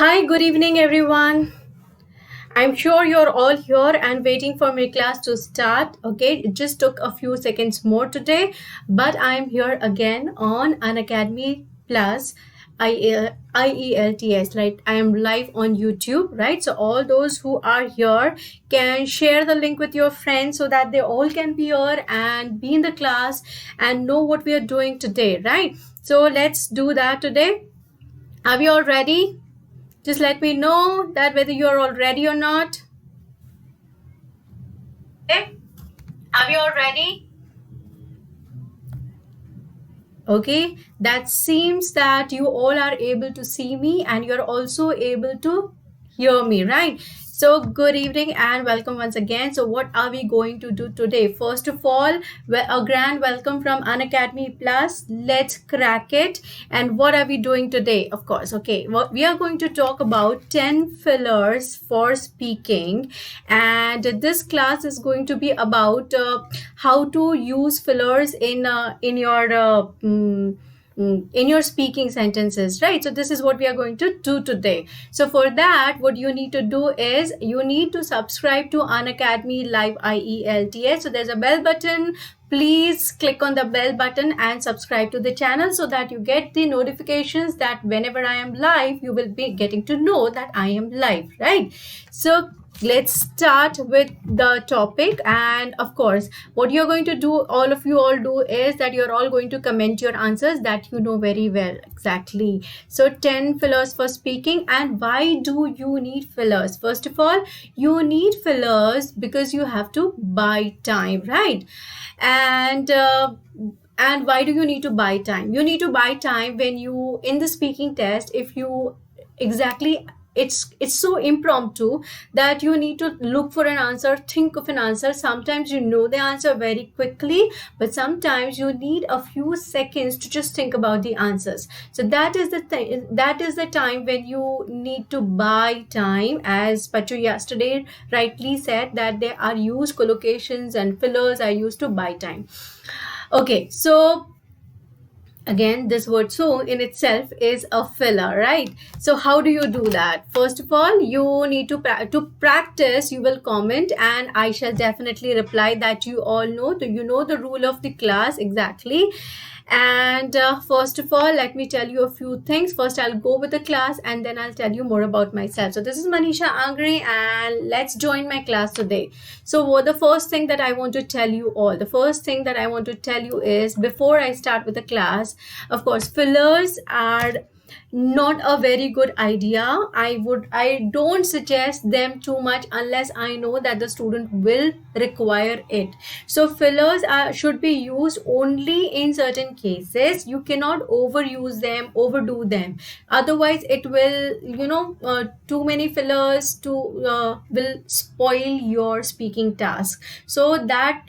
Hi, good evening, everyone. I'm sure you're all here and waiting for my class to start. Okay, it just took a few seconds more today, but I'm here again on Unacademy Plus. IELTS, right? I am live on YouTube, right? So all those who are here can share the link with your friends so that they all can be here and be in the class and know what we are doing today, right? So let's do that today. Are we all ready? Just let me know that whether you are all ready or not. Okay. Are you all ready? Okay, that seems that you all are able to see me and you're also able to hear me, right? So good evening and welcome once again. So what are we going to do today? First of all, a grand welcome from Unacademy Plus. Let's crack it. And what are we doing today? Of course, okay, well, we are going to talk about 10 fillers for speaking, and this class is going to be about how to use fillers in your speaking sentences, right? So this is what we are going to do today. So for that, what you need to do is you need to subscribe to Unacademy Live IELTS. So there's a bell button. Please click on the bell button and subscribe to the channel so that you get the notifications that whenever I am live, you will be getting to know that I am live, right? So let's start with the topic. And of course, what you're going to do, all of you all do, is that you're all going to comment your answers that you know very well exactly. So 10 fillers for speaking. And why do you need fillers? First of all, you need fillers because you have to buy time, right? And why do you need to buy time? You need to buy time when you, in the speaking test, if you exactly, it's so impromptu that you need to look for an answer, think of an answer. Sometimes you know the answer very quickly, but sometimes you need a few seconds to just think about the answers. So that is the time when you need to buy time. As Pachu yesterday rightly said, that there are used collocations and fillers are used to buy time. Okay, so again, this word so in itself is a filler, right? So how do you do that? First of all, you need to practice. You will comment and I shall definitely reply that you all know. You know the rule of the class exactly. And first of all, let me tell you a few things. First, I'll go with the class and then I'll tell you more about myself. So this is Manisha Angre and let's join my class today. So the first thing that I want to tell you all, the first thing that I want to tell you is, before I start with the class, of course, fillers are not a very good idea. I don't suggest them too much unless I know that the student will require it. So fillers should be used only in certain cases. You cannot overuse them, overdo them. Otherwise it will, too many fillers will spoil your speaking task. So that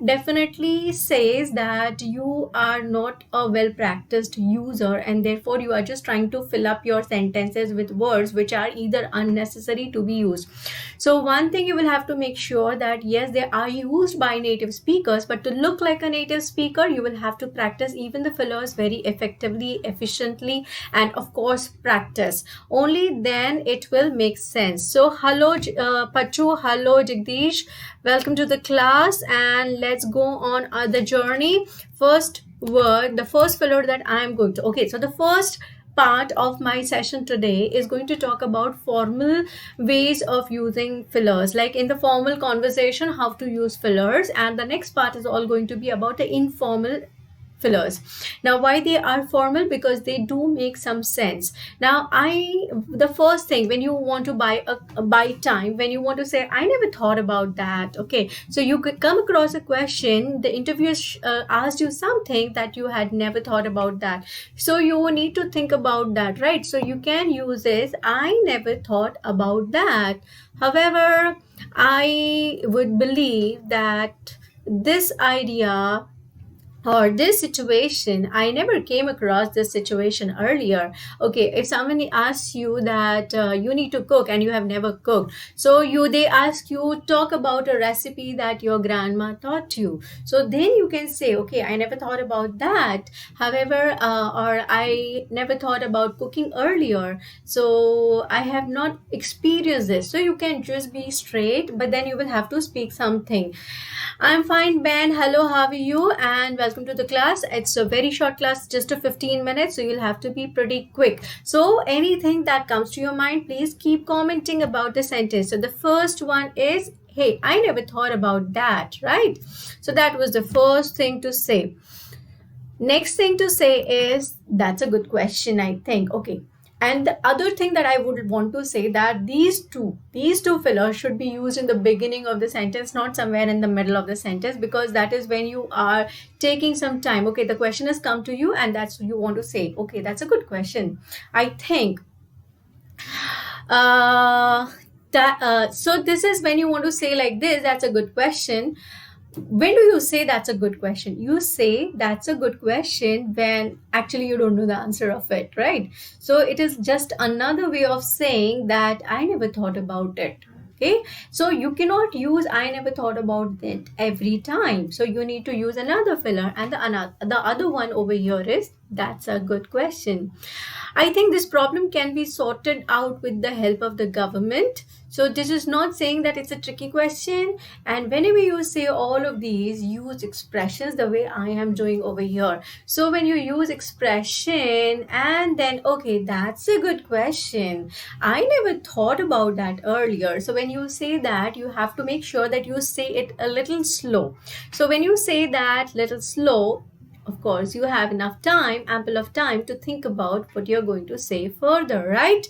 definitely says that you are not a well practiced user, and therefore you are just trying to fill up your sentences with words which are either unnecessary to be used. So one thing you will have to make sure that yes, they are used by native speakers, but to look like a native speaker, you will have to practice even the fillers very effectively, efficiently, and of course practice. Only then it will make sense. So hello Pachu, hello Jagdish, welcome to the class and let's go on the journey. First word, the first filler that I am going to, okay, so the first part of my session today is going to talk about formal ways of using fillers, like in the formal conversation how to use fillers, and the next part is all going to be about the informal fillers. Now why they are formal? Because they do make some sense. Now the first thing, when you want to buy time, when you want to say I never thought about that, okay, so you could come across a question, the interviewer asked you something that you had never thought about that, so you need to think about that, right? So you can use this, I never thought about that. However, I would believe that this idea or this situation, I never came across this situation earlier. Okay, if somebody asks you that you need to cook and you have never cooked, so they ask you, talk about a recipe that your grandma taught you. So then you can say, okay, I never thought about that. However, or I never thought about cooking earlier, so I have not experienced this. So you can just be straight, but then you will have to speak something. I'm fine, Ben. Hello, how are you? And welcome to the class. It's a very short class, just a 15 minutes, so you'll have to be pretty quick. So anything that comes to your mind, please keep commenting about the sentence. So the first one is, hey, I never thought about that, right? So that was the first thing to say. Next thing to say is, that's a good question, I think. Okay. And the other thing that I would want to say, that these two fillers should be used in the beginning of the sentence, not somewhere in the middle of the sentence, because that is when you are taking some time. Okay, the question has come to you and that's what you want to say. Okay, that's a good question, I think. So this is when you want to say like this, that's a good question. When do you say that's a good question? You say that's a good question when actually you don't know the answer of it, right? So it is just another way of saying that I never thought about it. Okay, so you cannot use I never thought about it every time. So you need to use another filler, and the other one over here is, that's a good question. I think this problem can be sorted out with the help of the government. So this is not saying that it's a tricky question. And whenever you say all of these, use expressions the way I am doing over here. So when you use expression and then, okay, that's a good question, I never thought about that earlier. So when you say that, you have to make sure that you say it a little slow. So when you say that little slow, of course, you have enough time, ample of time to think about what you're going to say further, right?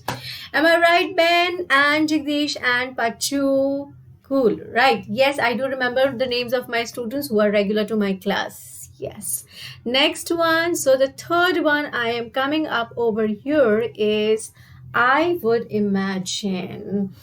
Am I right, Ben and Jagdish and Pachu? Cool, right? Yes, I do remember the names of my students who are regular to my class. Yes. Next one. So the third one I am coming up over here is, I would imagine.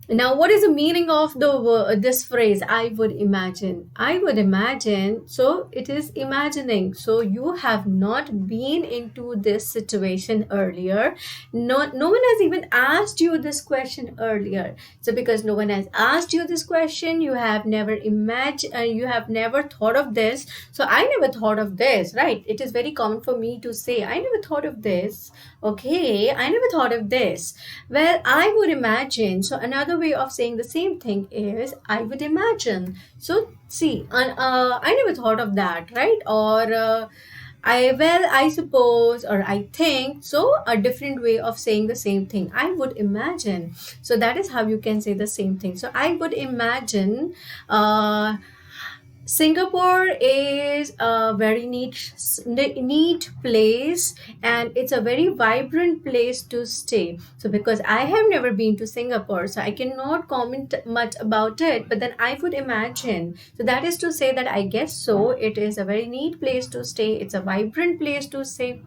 Now, what is the meaning of this phrase, I would imagine? I would imagine, so it is imagining. So you have not been into this situation earlier. No one has even asked you this question earlier. So because no one has asked you this question, you have never imagined, you have never thought of this. So I never thought of this, right? It is very common for me to say, I never thought of this. Okay, I never thought of this. Well, I would imagine. So another way of saying the same thing is, I would imagine. So see, I never thought of that, right? Or I suppose, or I think. So a different way of saying the same thing, I would imagine. So that is how you can say the same thing. So I would imagine Singapore is a very neat place, and it's a very vibrant place to stay. So because I have never been to Singapore, so I cannot comment much about it, but then I would imagine. So that is to say that I guess so. It is a very neat place to stay. It's a vibrant place to stay.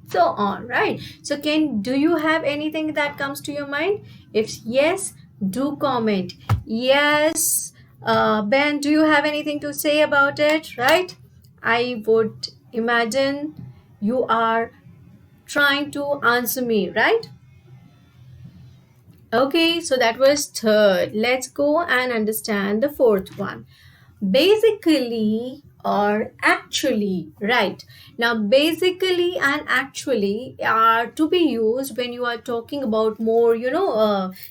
So on, right? So do you have anything that comes to your mind? If yes, do comment. Yes. Ben, do you have anything to say about it? Right? I would imagine you are trying to answer me, right? Okay, so that was third. Let's go and understand the fourth one. Basically or actually, right? Now, basically and actually are to be used when you are talking about more,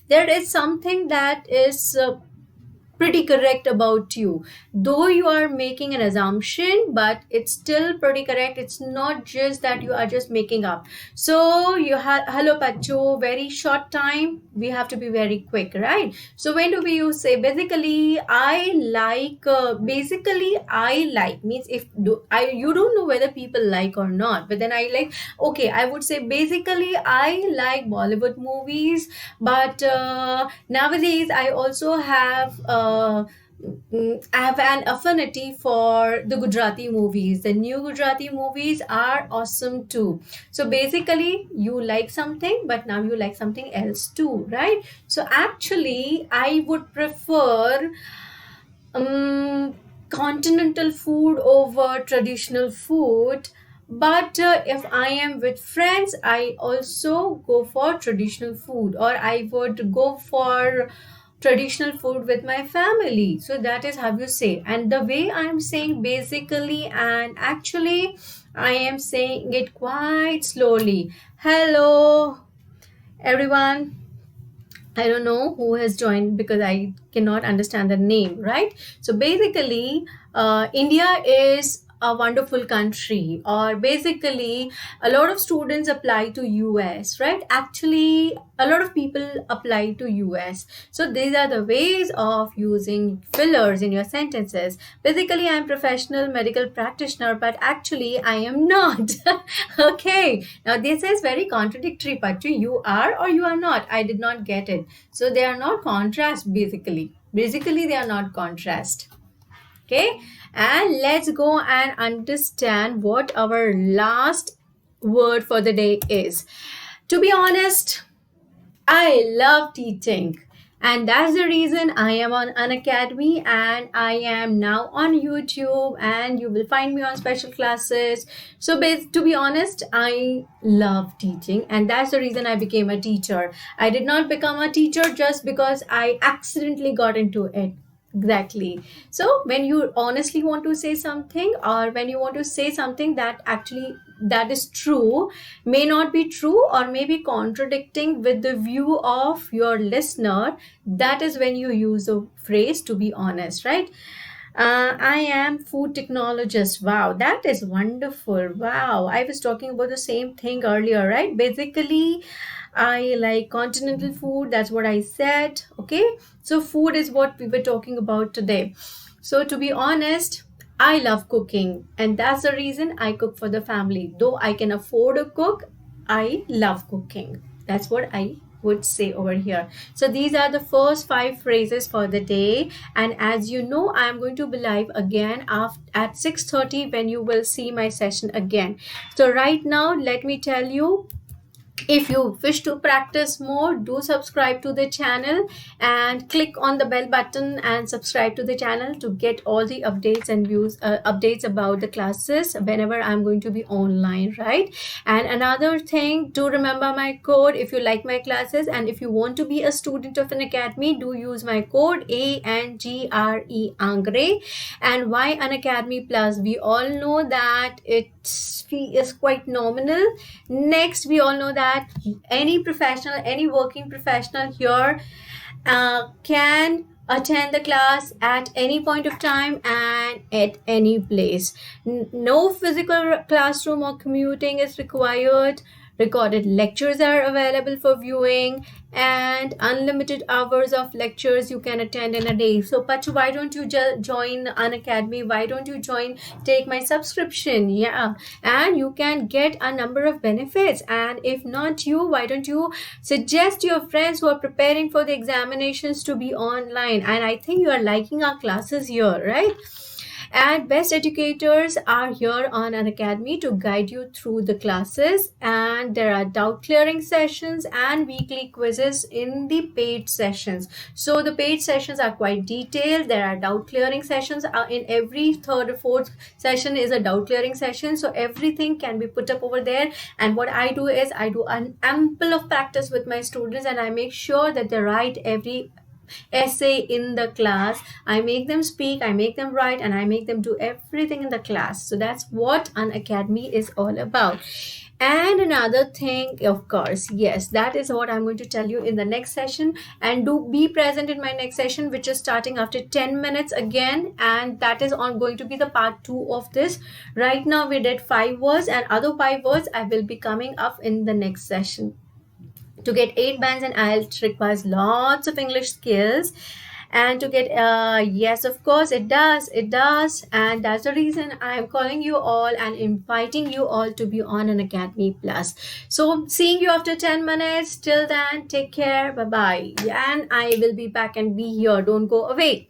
there is something that is pretty correct about you, though you are making an assumption, but it's still pretty correct. It's not just that you are just making up. So you have, hello Pacho, very short time, we have to be very quick, right? So when do we use say basically I like, basically I like means if you don't know whether people like or not, but then I like, okay, I would say basically I like Bollywood movies, but nowadays I also have I have an affinity for the Gujarati movies. The new Gujarati movies are awesome too. So basically, you like something, but now you like something else too, right? So actually, I would prefer continental food over traditional food, but if I am with friends, I also go for traditional food, or I would go for traditional food with my family. So that is how you say. And the way I am saying basically and actually, I am saying it quite slowly. Hello, everyone. I don't know who has joined because I cannot understand the name, right? So basically, India is a wonderful country, or basically, a lot of students apply to US, right? Actually, a lot of people apply to US. So these are the ways of using fillers in your sentences. Basically, I'm professional medical practitioner, but actually I am not. Okay. Now this is very contradictory, but you are or you are not. I did not get it. So they are not contrast basically. Basically, they are not contrast. Okay. And let's go and understand what our last word for the day is. To be honest, I love teaching. And that's the reason I am on Unacademy, and I am now on YouTube, and you will find me on special classes. So to be honest, I love teaching, and that's the reason I became a teacher. I did not become a teacher just because I accidentally got into it. Exactly. So when you honestly want to say something, or when you want to say something that actually that is true, may not be true, or may be contradicting with the view of your listener, that is when you use the phrase to be honest, right? I am food technologist. Wow, that is wonderful. Wow, I was talking about the same thing earlier, right? Basically, I like continental food. That's what I said. Okay, so food is what we were talking about today. So to be honest, I love cooking, and that's the reason I cook for the family. Though I can afford a cook, I love cooking. That's what I would say over here. So these are the first 5 phrases for the day, and as you know, I am going to be live again at 6:30 when you will see my session again. So right now, let me tell you, if you wish to practice more, do subscribe to the channel and click on the bell button and subscribe to the channel to get all the updates and views, updates about the classes whenever I'm going to be online, right? And another thing, do remember my code if you like my classes, and if you want to be a student of Unacademy, do use my code Angre. And why Unacademy Plus? We all know that its fee is quite nominal. Next, we all know that any professional, any working professional here can attend the class at any point of time and at any place. No physical classroom or commuting is required. Recorded lectures are available for viewing, and unlimited hours of lectures you can attend in a day. So, but why don't you join Unacademy? Why don't you take my subscription? Yeah, and you can get a number of benefits. And if not you, why don't you suggest your friends who are preparing for the examinations to be online? And I think you are liking our classes here, right? And best educators are here on Unacademy to guide you through the classes, and there are doubt clearing sessions and weekly quizzes in the paid sessions. So the paid sessions are quite detailed. There are doubt clearing sessions in every third or fourth session is a doubt clearing session, so everything can be put up over there. And what I do is I do an ample of practice with my students, and I make sure that they write every essay in the class. I make them speak, I make them write, and I make them do everything in the class. So that's what Unacademy is all about. And another thing, of course, yes, that is what I'm going to tell you in the next session. And do be present in my next session, which is starting after 10 minutes again, and that is going to be the part 2 of this. Right now we did 5 words, and other 5 words I will be coming up in the next session. To get 8 bands in IELTS requires lots of English skills, and to get yes, of course it does, and that's the reason I am calling you all and inviting you all to be on Unacademy Plus. So seeing you after 10 minutes. Till then, take care, bye bye, and I will be back and be here. Don't go away.